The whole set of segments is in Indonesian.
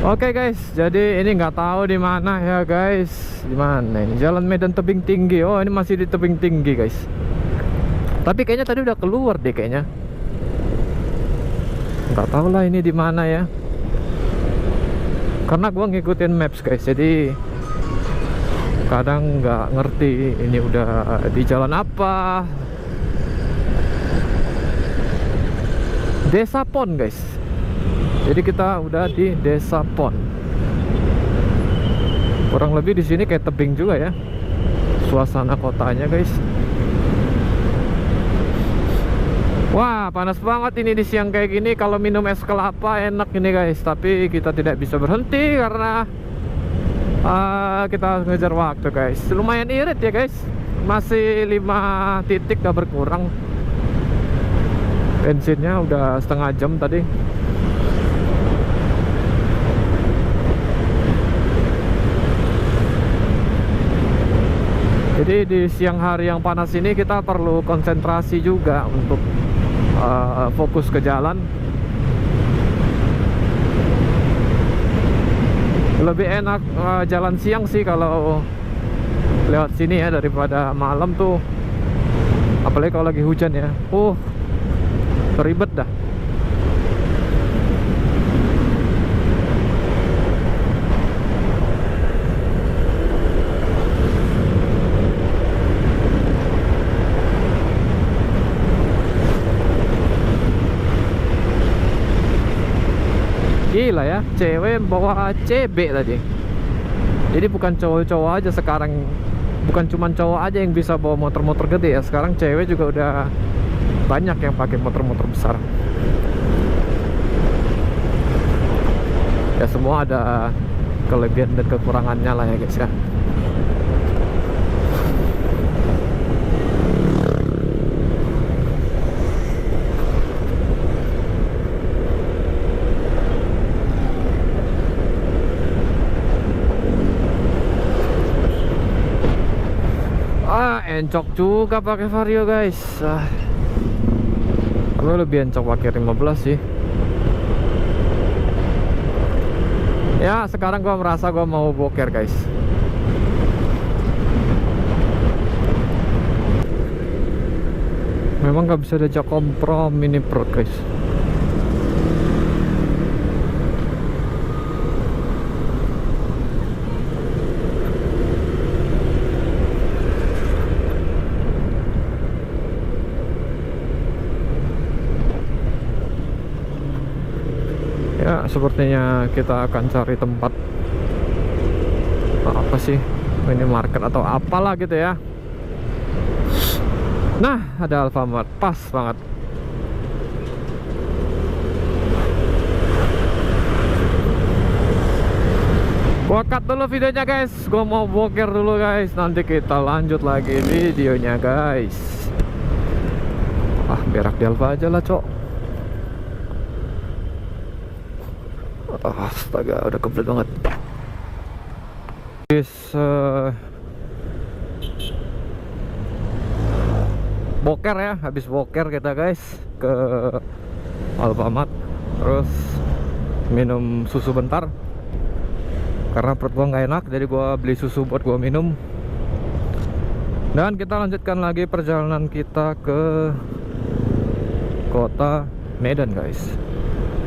Oke guys, jadi ini nggak tahu di mana ya guys. Di mana ini? Jalan Medan Tebing Tinggi. Oh, ini masih di Tebing Tinggi guys. Tapi kayaknya tadi udah keluar deh kayaknya. Nggak tahu lah ini di mana ya. Karena gua ngikutin maps guys, jadi kadang nggak ngerti ini udah di jalan apa. Desa Pon guys. Jadi kita udah di Desa Pon. Kurang lebih di sini kayak tebing juga ya. Suasana kotanya guys. Wah, panas banget ini di siang kayak gini. Kalau minum es kelapa enak ini guys. Tapi kita tidak bisa berhenti karena kita harus ngejar waktu guys. Lumayan irit ya guys. Masih 5 titik gak berkurang. Bensinnya udah setengah jam tadi. Jadi di siang hari yang panas ini kita perlu konsentrasi juga untuk fokus ke jalan. Lebih enak jalan siang sih kalau lewat sini ya daripada malam tuh. Apalagi kalau lagi hujan ya. Ribet dah. Gila ya, cewek bawa CB tadi. Jadi bukan cowok-cowok aja sekarang. Bukan cuma cowok aja yang bisa bawa motor-motor gede ya. Sekarang cewek juga udah banyak yang pakai motor-motor besar. Ya semua ada kelebihan dan kekurangannya lah ya guys ya. Encok juga pakai Vario guys. Kalau lebih encok pakai 15 sih. Ya sekarang gua merasa gua mau boker guys. Memang gak bisa diajak kompromi ini perut guys. Ya sepertinya kita akan cari tempat apa sih, minimarket atau apalah gitu ya. Nah ada Alfamart, pas banget. Gua cut dulu videonya guys. Gua mau boker dulu guys. Nanti kita lanjut lagi videonya guys. Berak di Alfa aja lah cok. Astaga, udah kebelet banget guys. Boker ya, habis boker kita guys ke Alfamart, terus minum susu bentar karena perut gua nggak enak, jadi gua beli susu buat gua minum. Dan kita lanjutkan lagi perjalanan kita ke kota Medan guys.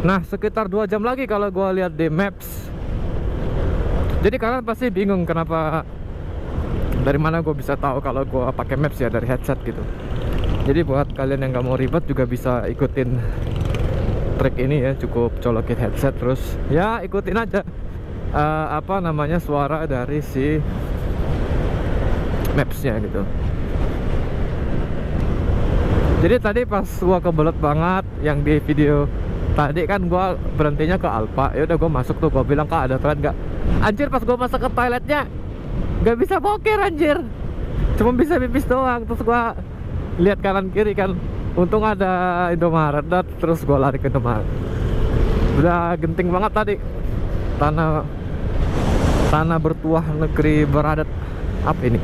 Nah sekitar 2 jam lagi kalau gua lihat di maps. Jadi kalian pasti bingung kenapa, dari mana gue bisa tahu kalau gue pakai maps ya, dari headset gitu. Jadi buat kalian yang nggak mau ribet juga bisa ikutin trik ini ya, cukup colokin headset terus ya ikutin aja apa namanya, suara dari si mapsnya gitu. Jadi tadi pas gua kebelet banget yang di video tadi kan, gua berhentinya ke Alfa. Ya udah gua masuk tuh, gua bilang Kak ada toilet nggak? Anjir pas gua masuk ke toiletnya nggak bisa boker anjir, cuma bisa pipis doang. Terus gua lihat kanan kiri kan, untung ada Indomaret, dan terus gua lari ke Indomaret. Udah genting banget tadi, tanah bertuah negeri beradat apa ini.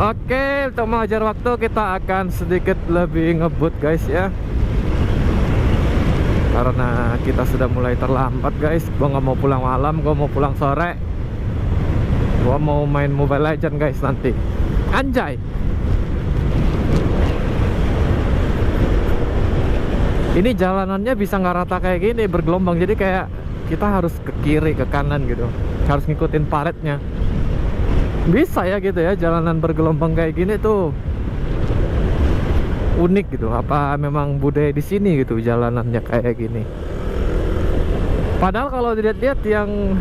Oke, untuk mengajar waktu kita akan sedikit lebih ngebut guys ya. karena kita sudah mulai terlambat guys. Gua nggak mau pulang malam, gua mau pulang sore. Gua mau main Mobile Legend guys nanti. Anjay. Ini jalanannya bisa nggak rata kayak gini, bergelombang. Jadi kayak kita harus ke kiri, ke kanan gitu. Harus ngikutin paletnya. Bisa ya gitu ya, jalanan bergelombang kayak gini tuh unik gitu. Apa memang budaya di sini gitu jalanannya kayak gini. Padahal kalau dilihat-lihat yang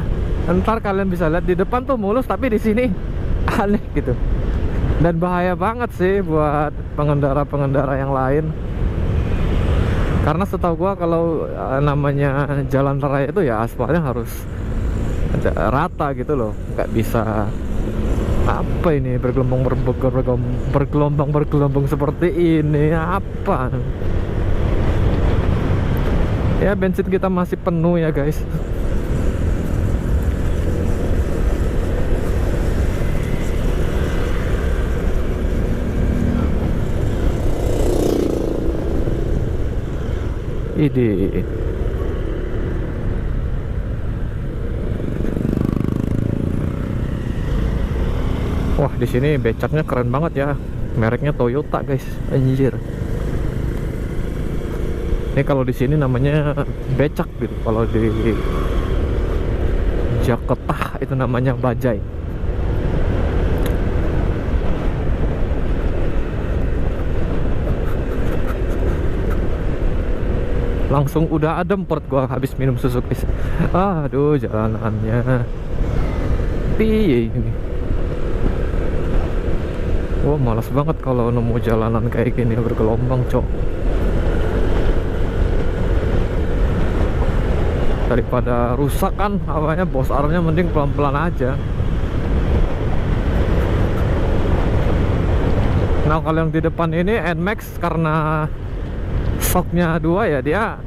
ntar kalian bisa lihat di depan tuh mulus, tapi di sini aneh gitu. Dan bahaya banget sih buat pengendara-pengendara yang lain. Karena setahu gua kalau namanya jalan raya itu ya aspalnya harus rata gitu loh, nggak bisa apa ini bergelombang seperti ini. Apa ya, bensin kita masih penuh ya guys. Ide wah, di sini becaknya keren banget ya. Mereknya Toyota, guys. Anjir. Ini kalau di sini namanya becak gitu. Kalau di Jakarta itu namanya bajai. Langsung udah adem perut gua habis minum susu, guys. Aduh, jalanannya piye ini. Wah, malas banget kalau nemu jalanan kayak gini bergelombang, cok. Daripada rusak kan awalnya, bos armnya mending pelan-pelan aja. Nah, kalau yang di depan ini NMAX karena shocknya 2 ya, dia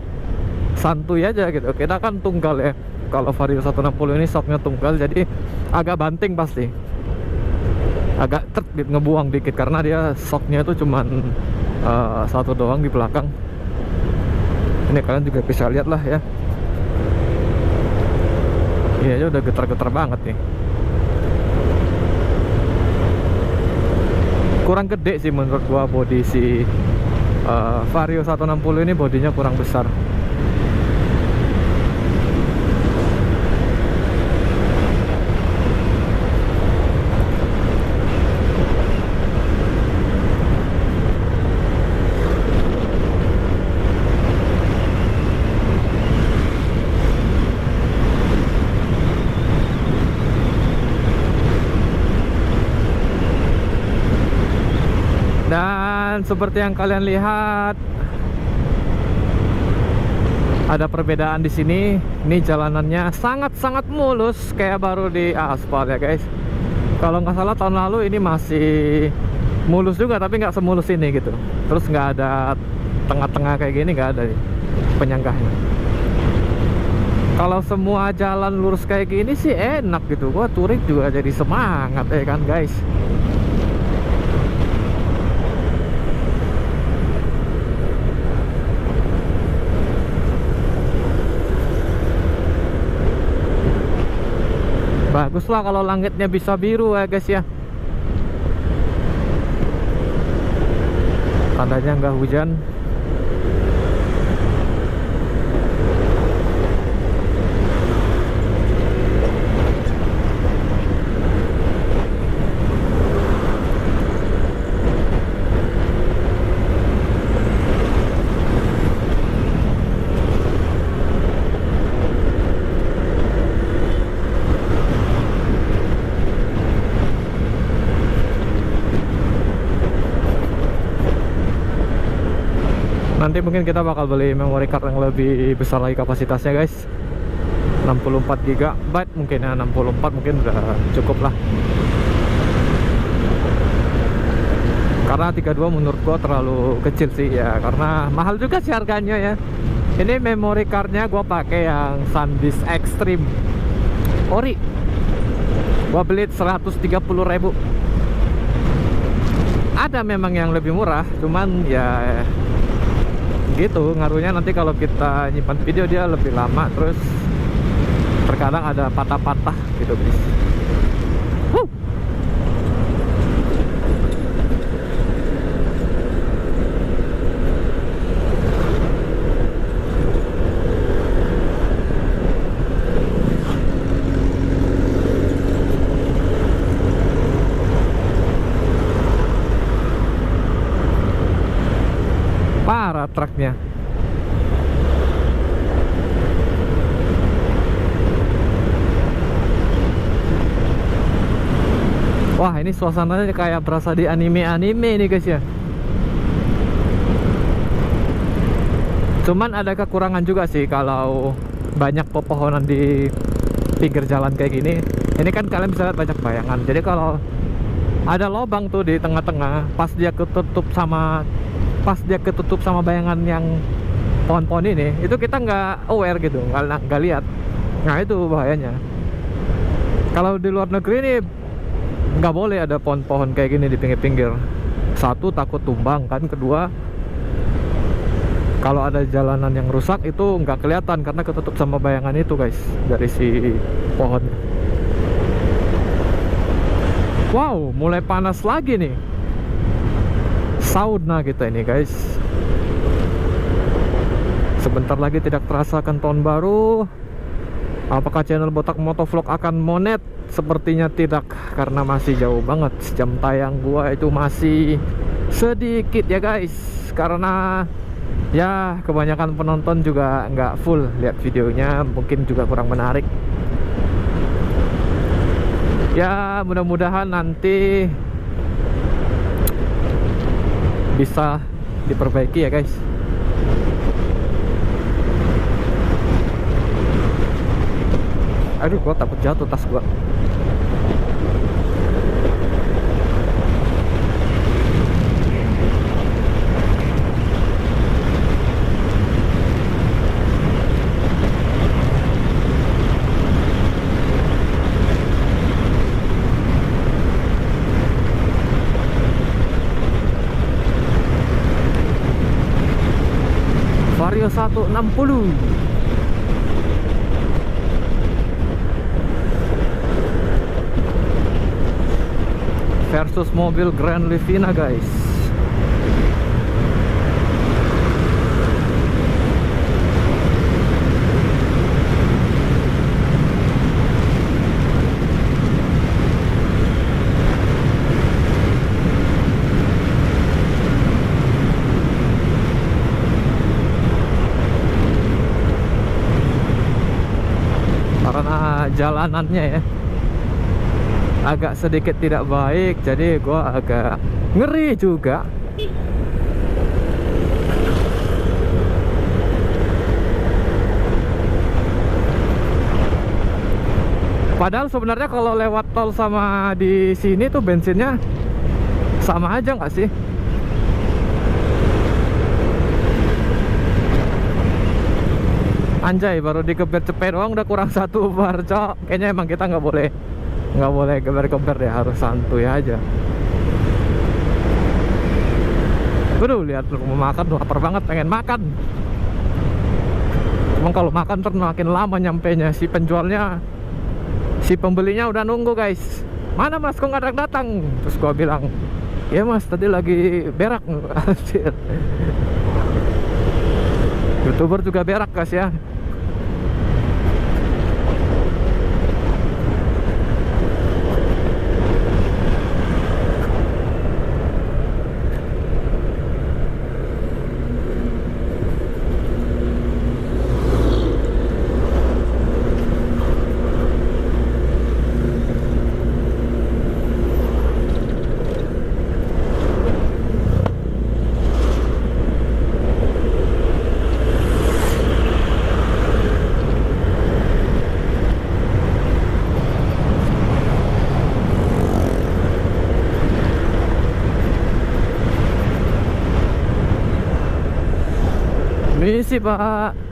santuy aja gitu. Kita kan tunggal ya. Kalau Vario 160 ini shocknya tunggal, jadi agak banting pasti. Agak ngebuang dikit karena dia shocknya itu cuman satu doang di belakang. Ini kalian juga bisa lihat lah ya. Ini aja udah getar-getar banget nih. Kurang gede sih menurut gua bodi si Vario 160 ini, bodinya kurang besar. Dan seperti yang kalian lihat, ada perbedaan di sini. Ini jalanannya sangat-sangat mulus, kayak baru di aspal ya guys. Kalau nggak salah tahun lalu ini masih mulus juga, tapi nggak semulus ini gitu. Terus nggak ada tengah-tengah kayak gini, nggak ada nih penyanggahnya. Kalau semua jalan lurus kayak gini sih enak gitu. Gua touring juga jadi semangat ya kan guys. Bagus lah kalau langitnya bisa biru ya guys ya. Tandanya nggak hujan. Nanti mungkin kita bakal beli memory card yang lebih besar lagi kapasitasnya guys. 64 GB mungkin ya, 64 mungkin udah cukup lah. Karena 32 menurut gua terlalu kecil sih ya, karena mahal juga sih harganya ya. Ini memory cardnya gua pakai yang SanDisk Extreme Ori. Gua beli 130.000. Ada memang yang lebih murah, cuman ya gitu ngaruhnya. Nanti kalau kita nyimpan video dia lebih lama, terus terkadang ada patah-patah gitu guys. Parah truknya. Wah, ini suasananya kayak berasa di anime-anime nih guys ya. Cuman ada kekurangan juga sih kalau banyak pepohonan di pinggir jalan kayak gini. Ini kan kalian bisa lihat banyak bayangan. Jadi kalau ada lubang tuh di tengah-tengah, pas dia ketutup sama bayangan yang pohon-pohon ini, itu kita nggak aware gitu, nggak lihat. Nah itu bahayanya. Kalau di luar negeri ini nggak boleh ada pohon-pohon kayak gini di pinggir-pinggir. Satu, takut tumbang kan. Kedua, kalau ada jalanan yang rusak itu nggak kelihatan karena ketutup sama bayangan itu guys, dari si pohon. Wow, mulai panas lagi nih. Sauna kita ini guys. Sebentar lagi tidak terasa akan tahun baru. Apakah channel Botak Motovlog akan monet? Sepertinya tidak, karena masih jauh banget. Jam tayang gua itu masih sedikit ya guys, karena ya kebanyakan penonton juga nggak full lihat videonya, mungkin juga kurang menarik. Ya mudah-mudahan nanti bisa diperbaiki ya guys. Aduh, gua takut jatuh tas gua. Vario 160 versus mobil Grand Livina guys. Karena jalanannya ya agak sedikit tidak baik, jadi gua agak ngeri juga. Padahal sebenarnya kalau lewat tol sama di sini tuh bensinnya sama aja nggak sih? Anjay, baru dikeber cepet doang udah kurang 1 bar, cok. Kayaknya emang kita nggak boleh geber-geber deh, harus santuy aja. Waduh, lihat lu mau makan, lapar banget, pengen makan. Emang kalau makan terus makin lama nyampenya. Si penjualnya, si pembelinya udah nunggu guys. Mana mas, kok nggak datang? Terus gua bilang, ya mas, tadi lagi berak. YouTuber juga berak guys ya. Misi pak.